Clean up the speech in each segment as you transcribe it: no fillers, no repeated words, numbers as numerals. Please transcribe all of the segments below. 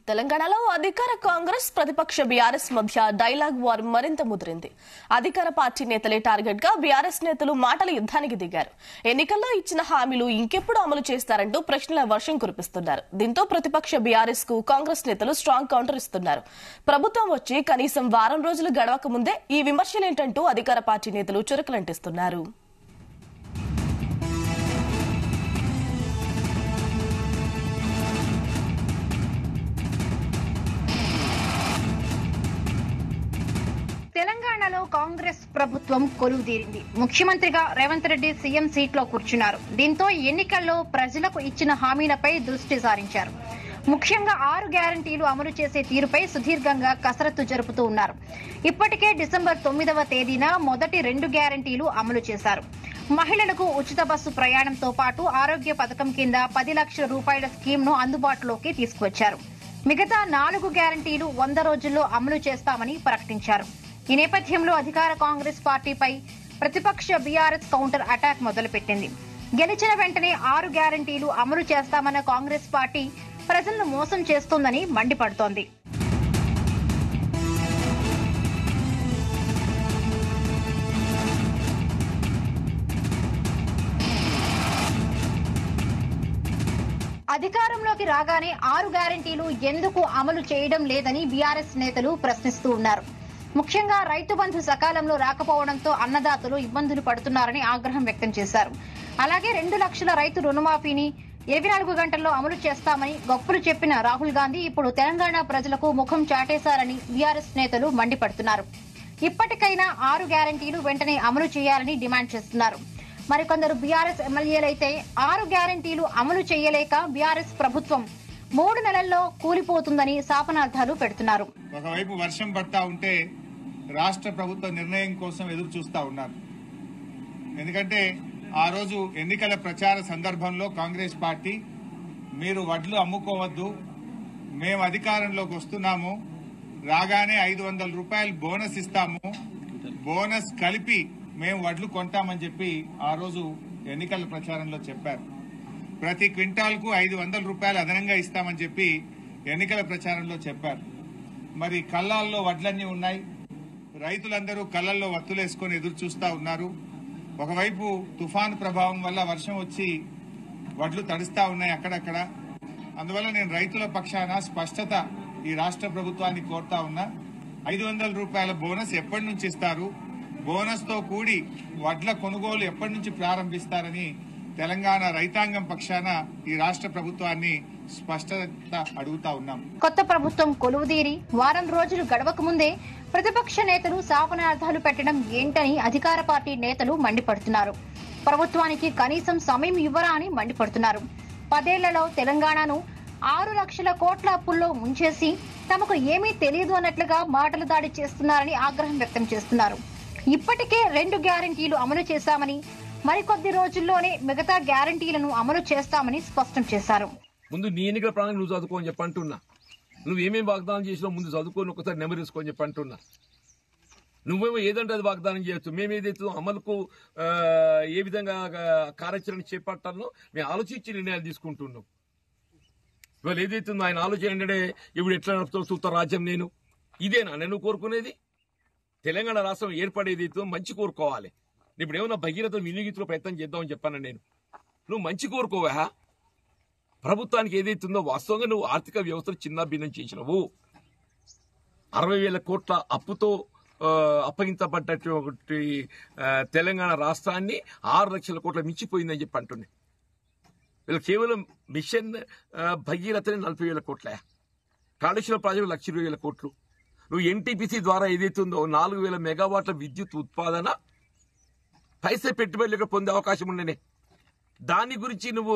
తెలంగాణలో అధికార కాంగ్రెస్ ప్రతిపక్ష బీఆర్ఎస్ మధ్య డైలాగ్ వార్ మరింత ముదిరింది. అధికార పార్టీ నేతలే టార్గెట్ గా బీఆర్ఎస్ నేతలు మాటల యుద్ధానికి దిగారు. ఎన్నికల్లో ఇచ్చిన హామీలు ఇంకెప్పుడు అమలు చేస్తారంటూ ప్రశ్నల వర్షం కురిపిస్తున్నారు. దీంతో ప్రతిపక్ష బీఆర్ఎస్ కు కాంగ్రెస్ నేతలు స్ట్రాంగ్ కౌంటర్ ఇస్తున్నారు. ప్రభుత్వం వచ్చి కనీసం వారం రోజులు గడవక ముందే ఈ విమర్శలేంటంటూ అధికార పార్టీ నేతలు చురకలంటిస్తున్నారు. తెలంగాణలో కాంగ్రెస్ ప్రభుత్వం కొలువుదీరింది. ముఖ్యమంత్రిగా రేవంత్ రెడ్డి సీఎం సీట్లో కూర్చున్నారు. దీంతో ఎన్నికల్లో ప్రజలకు ఇచ్చిన హామీలపై దృష్టి సారించారు. ముఖ్యంగా 6 గ్యారంటీలు అమలు చేసే తీరుపై సుదీర్ఘంగా కసరత్తు జరుపుతూ ఉన్నారు. ఇప్పటికే డిసెంబర్ 9వ తేదీన మొదటి 2 గ్యారంటీలు అమలు చేశారు. మహిళలకు ఉచిత బస్సు ప్రయాణంతో పాటు ఆరోగ్య పథకం కింద 10 లక్షల రూపాయల స్కీమ్ను అందుబాటులోకి తీసుకువచ్చారు. మిగతా 4 గ్యారంటీలు 100 రోజుల్లో అమలు చేస్తామని ప్రకటించారు. ఈ నేపథ్యంలో అధికార కాంగ్రెస్ పార్టీపై ప్రతిపక్ష బీఆర్ఎస్ కౌంటర్ అటాక్ మొదలుపెట్టింది. గెలిచిన వెంటనే 6 గ్యారంటీలు అమలు చేస్తామన్న కాంగ్రెస్ పార్టీ ప్రజలను మోసం చేస్తోందని మండిపడుతోంది. అధికారంలోకి రాగానే 6 గ్యారంటీలు ఎందుకు అమలు చేయడం లేదని బీఆర్ఎస్ నేతలు ప్రశ్నిస్తూ ఉన్నారు. ముఖ్యంగా రైతు బంధు సకాలంలో రాకపోవడంతో అన్నదాతలు ఇబ్బందులు పడుతున్నారని ఆగ్రహం వ్యక్తం చేశారు. అలాగే 2 లక్షల రైతు రుణమాఫీని 24 గంటల్లో అమలు చేస్తామని గొప్పలు చెప్పిన రాహుల్ గాంధీ ఇప్పుడు తెలంగాణ ప్రజలకు ముఖం చాటేశారని బీఆర్ఎస్ నేతలు మండిపడుతున్నారు. ఇప్పటికైనా 6 గ్యారంటీలు వెంటనే అమలు చేయాలని డిమాండ్ చేస్తున్నారు. మరికొందరు బీఆర్ఎస్ ఎమ్మెల్యేలైతే 6 గ్యారంటీలు అమలు చేయలేక బీఆర్ఎస్ ప్రభుత్వం 3 నెలల్లో కూలిపోతుందని శాపనార్థాలు పెడుతున్నారు. ఒకవైపు వర్షం పడతా ఉంటే రాష్ట్ర ప్రభుత్వ నిర్ణయం కోసం ఎదురు చూస్తా ఉన్నారు. ఎందుకంటే ఆ రోజు ఎన్నికల ప్రచార సందర్భంలో కాంగ్రెస్ పార్టీ మీరు వడ్లు అమ్ముకోవద్దు, మేము అధికారంలోకి వస్తున్నాము, రాగానే 500 రూపాయలు బోనస్ ఇస్తాము, బోనస్ కలిపి మేము వడ్లు కొంటామని చెప్పి ఆ రోజు ఎన్నికల ప్రచారంలో చెప్పారు. ప్రతి క్వింటాల్కు 500 రూపాయలు అదనంగా ఇస్తామని చెప్పి ఎన్నికల ప్రచారంలో చెప్పారు. మరి కళ్ళాల్లో వడ్లన్నీ ఉన్నాయి. రైతులందరూ కళ్ళల్లో వత్తులేసుకుని ఎదురు చూస్తా ఉన్నారు. ఒకవైపు తుఫాను ప్రభావం వల్ల వర్షం వచ్చి వడ్లు తడుస్తా ఉన్నాయి అక్కడక్కడ. అందువల్ల నేను రైతుల పక్షాన స్పష్టత ఈ రాష్ట్ర ప్రభుత్వాన్ని కోరుతా ఉన్నా. 500 రూపాయల బోనస్ ఎప్పటి నుంచి ఇస్తారు, బోనస్ తో కూడి వడ్ల కొనుగోలు ఎప్పటి నుంచి ప్రారంభిస్తారని తెలంగాణ రైతాంగం పక్షాన ఈ రాష్ట్ర ప్రభుత్వాన్ని స్పష్టత అడుగుతా ఉన్నాం. కొత్త ప్రభుత్వం కొలువుదీరి వారం రోజులు గడవక ముందే ప్రతిపక్ష నేతలు శాపనార్థాలు పెట్టడం ఏంటని అధికార పార్టీ నేతలు మండిపడుతున్నారు. ప్రభుత్వానికి కనీసం సమయం ఇవ్వరా అని మండిపడుతున్నారు. 10 ఏళ్లలో తెలంగాణను 6 లక్షల కోట్ల అప్పుల్లో ముంచేసి తమకు ఏమీ తెలియదు అన్నట్లుగా మాటలు దాడి చేస్తున్నారని ఆగ్రహం వ్యక్తం చేస్తున్నారు. ఇప్పటికే 2 గ్యారంటీలు అమలు చేశామని, మరికొద్ది రోజుల్లోనే మిగతా గ్యారంటీలను అమలు చేస్తామని స్పష్టం చేశారు. ముందు నీ ఎన్నికల ప్రణాళిక నువ్వు చదువుకోని చెప్పంటున్నా. నువ్వేమేమి వాగ్దానం చేసినావు ముందు చదువుకొని ఒకసారి నెమరేసుకొని చెప్పంటున్నా. నువ్వేమో ఏదంటే అది వాగ్దానం చేయొచ్చు. మేమేదైతే అమలుకు ఏ విధంగా కార్యాచరణ చేపట్టాలో మేము ఆలోచించి నిర్ణయాలు తీసుకుంటున్నాం. ఇవాళ ఏదైతే ఆయన ఆలోచన ఇప్పుడు ఎట్లా నడుపుతూ రాజ్యం నేను ఇదేనా నేను కోరుకునేది? తెలంగాణ రాష్ట్రం ఏర్పడేది మంచి కోరుకోవాలి. ఇప్పుడు ఏమన్నా భగీరథ వినియోగించులో ప్రయత్నం చేద్దామని చెప్పాను నేను. నువ్వు మంచి కోరుకోవా? ప్రభుత్వానికి ఏదైతుందో వాస్తవంగా నువ్వు ఆర్థిక వ్యవస్థను చిన్న భిన్నం చేసినవు. 60,000 కోట్ల అప్పుతో అప్పగించబడ్డటువంటి తెలంగాణ రాష్ట్రాన్ని 6 లక్షల కోట్ల మించిపోయిందని చెప్పి అంటున్నాయి. వీళ్ళు కేవలం మిషన్ భగీరథని 40,000 కోట్ల, కాళేశ్వరం ప్రాజెక్టు 1,20,000 కోట్లు. నువ్వు ఎన్టీపీసీ ద్వారా ఏదైతుందో 4,000 మెగావాట్ల విద్యుత్ ఉత్పాదన పైసే పెట్టుబడులు పొందే అవకాశం ఉండనే. దాని గురించి నువ్వు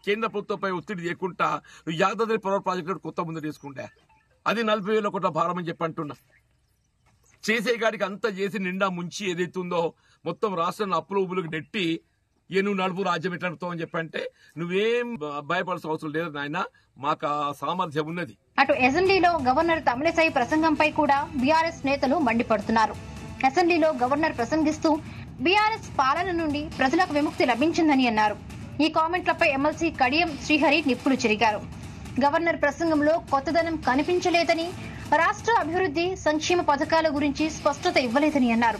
కేంద్ర ప్రభుత్వంపై ఒత్తిడి చేయకుండా నువ్వు యాదాద్రి పవర్ ప్రాజెక్టు కొత్త ముందు తీసుకుంటా అది 40,000 కోట్ల భారం అని చెప్పి అంటున్నా. చేసే గాడికి అంతా చేసి నిండా ముంచి ఏదైతుందో మొత్తం రాష్ట్రాన్ని అప్పుల ఊబులకు నెట్టి నువ్వు నడుపు రాజ్యం ఎట్లా నడుపుతావు అని చెప్పంటే నువ్వేం భయపడాల్సిన అవసరం లేదు నాయన, మాకు ఆ సామర్థ్యం ఉన్నది. అటు అసెంబ్లీలో గవర్నర్ తమిళిసై ప్రసంగంపై కూడా బీఆర్ఎస్ నేతలు మండిపడుతున్నారు. అసెంబ్లీలో గవర్నర్ ప్రసంగిస్తూ బీఆర్ఎస్ పాలన నుండి ప్రజలకు విముక్తి లభించిందని అన్నారు. ఈ కామెంట్లపై ఎమ్మెల్సీ కడియం శ్రీహరి నిప్పులు చెరిగారు. గవర్నర్ ప్రసంగంలో కొత్తదనం కనిపించలేదని, రాష్ట్ర అభివృద్ధి సంక్షేమ పథకాల గురించి స్పష్టత ఇవ్వలేదని అన్నారు.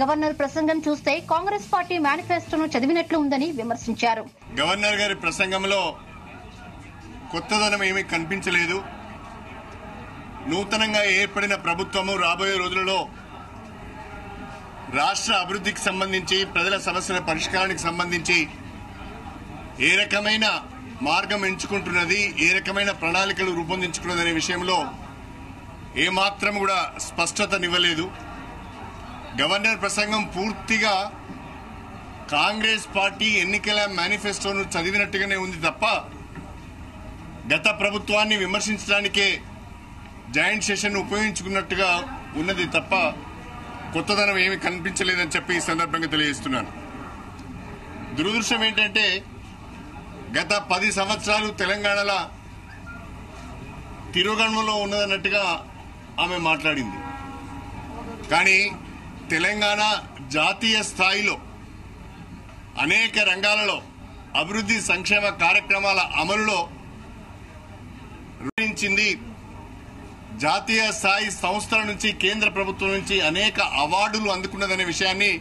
గవర్నర్ ప్రసంగం చూస్తే కాంగ్రెస్ పార్టీ మేనిఫెస్టోను చదివినట్లు ఉందని విమర్శించారు. గవర్నర్ గారి ప్రసంగంలో కొత్తదనం ఏమీ కనిపించలేదు. నూతనంగా ఏర్పడిన ప్రభుత్వము రాబోయే రోజులలో రాష్ట్ర అభివృద్ధికి సంబంధించి, ప్రజల సమస్యల పరిష్కారానికి సంబంధించి ఏ రకమైన మార్గం ఎంచుకుంటున్నది, ఏ రకమైన ప్రణాళికలు రూపొందించుకున్నదనే విషయంలో ఏమాత్రం కూడా స్పష్టతనివ్వలేదు. గవర్నర్ ప్రసంగం పూర్తిగా కాంగ్రెస్ పార్టీ ఎన్నికల మేనిఫెస్టోను చదివినట్టుగానే ఉంది తప్ప గత ప్రభుత్వాన్ని విమర్శించడానికే జాయింట్ సెషన్ ఉపయోగించుకున్నట్టుగా ఉన్నది తప్ప కొత్తదనం ఏమీ కనిపించలేదని చెప్పి ఈ సందర్భంగా తెలియజేస్తున్నాను. దురదృష్టం ఏంటంటే గత 10 సంవత్సరాలు తెలంగాణలో తిరోగమనంలో ఉన్నదన్నట్టుగా ఆమె మాట్లాడింది. కానీ తెలంగాణ జాతీయ స్థాయిలో అనేక రంగాలలో అభివృద్ధి సంక్షేమ కార్యక్రమాల అమలులో రూపొందించింది. జాతీయ స్థాయి సంస్థల నుంచి, కేంద్ర ప్రభుత్వం నుంచి అనేక అవార్డులు అందుకున్నదనే విషయాన్ని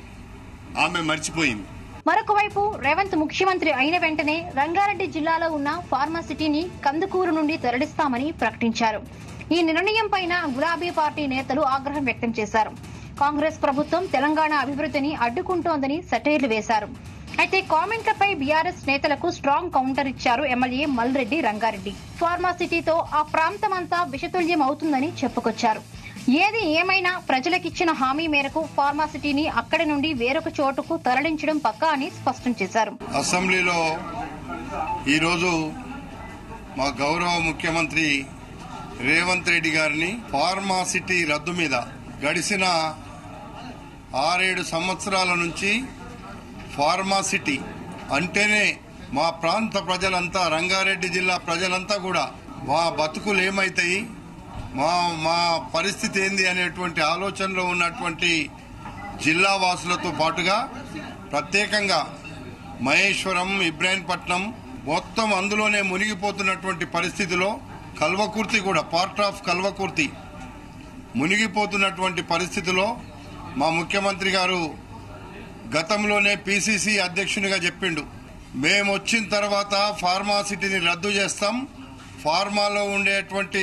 ఆమె మర్చిపోయింది. మరొక వైపు రేవంత్ ముఖ్యమంత్రి అయిన వెంటనే రంగారెడ్డి జిల్లాలో ఉన్న ఫార్మాసిటీని కందుకూరు నుండి తరలిస్తామని ప్రకటించారు. ఈ నిర్ణయం పైన గులాబీ పార్టీ నేతలు ఆగ్రహం వ్యక్తం చేశారు. కాంగ్రెస్ ప్రభుత్వం తెలంగాణ అభివృద్ధిని అడ్డుకుంటోందని సెటైర్లు వేశారు. అయితే కామెంట్లపై బీఆర్ఎస్ నేతలకు స్ట్రాంగ్ కౌంటర్ ఇచ్చారు ఎమ్మెల్యే మల్రెడ్డి రంగారెడ్డి. ఫార్మాసిటీతో ఆ ప్రాంతమంతా విషతుల్యం అవుతుందని చెప్పుకొచ్చారు. ఏది ఏమైనా ప్రజలకిచ్చిన హామీ మేరకు ఫార్మాసిటీని అక్కడి నుండి వేరొక చోటుకు తరలించడం పక్కా అని స్పష్టం చేశారు. అసెంబ్లీలో ఈరోజు మా గౌరవ ముఖ్యమంత్రి రేవంత్ రెడ్డి గారిని ఫార్మాసిటీ రద్దు మీద గడిచిన 6-7 సంవత్సరాల నుంచి ఫార్మాసిటీ అంటేనే మా ప్రాంత ప్రజలంతా, రంగారెడ్డి జిల్లా ప్రజలంతా కూడా మా బతుకులు ఏమైతాయి, మా పరిస్థితి ఏంది అనేటువంటి ఆలోచనలో ఉన్నటువంటి జిల్లా వాసులతో పాటుగా ప్రత్యేకంగా మహేశ్వరం, ఇబ్రాహీంపట్నం మొత్తం అందులోనే మునిగిపోతున్నటువంటి పరిస్థితిలో, కల్వకుర్తి కూడా పార్ట్ ఆఫ్ కల్వకుర్తి మునిగిపోతున్నటువంటి పరిస్థితిలో మా ముఖ్యమంత్రి గారు గతంలోనే పిసిసి అధ్యక్షునిగా చెప్పిండు, మేము వచ్చిన తర్వాత ఫార్మాసిటీని రద్దు చేస్తాం, ఫార్మాలో ఉండేటువంటి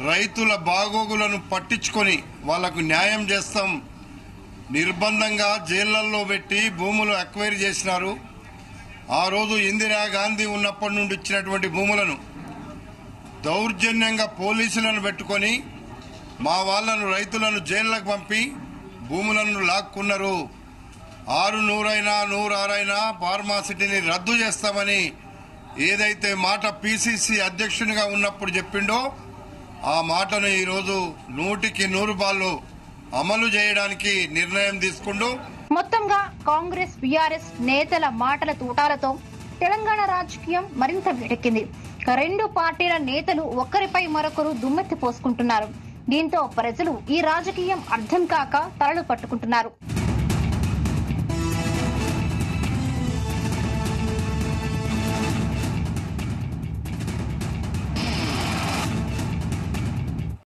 రైతుల బాగోగులను పట్టించుకొని వాళ్లకు న్యాయం చేస్తాం, నిర్బంధంగా జైళ్లలో పెట్టి భూములు అక్వైర్ చేసినారు. ఆ రోజు ఇందిరాగాంధీ ఉన్నప్పటి నుండి ఇచ్చినటువంటి భూములను దౌర్జన్యంగా పోలీసులను పెట్టుకొని మా వాళ్లను, రైతులను జైళ్లకు పంపి భూములను లాక్కున్నారు. 600 ఫార్మాసిటీని రద్దు చేస్తామని ఏదైతే మాట పిసిసి అధ్యక్షునిగా ఉన్నప్పుడు చెప్పిండో ఆ మాటను ఈరోజు 100% అమలు చేయడానికి నిర్ణయం తీసుకుంటూ మొత్తంగా కాంగ్రెస్ బీఆర్ఎస్ నేతల మాటల తూటాలతో తెలంగాణ రాజకీయం మరింత వేడెక్కింది. 2 పార్టీల నేతలు ఒకరిపై మరొకరు దుమ్మెత్తి పోసుకుంటున్నారు. దీంతో ప్రజలు ఈ రాజకీయం అర్థం కాక తలలు పట్టుకుంటున్నారు.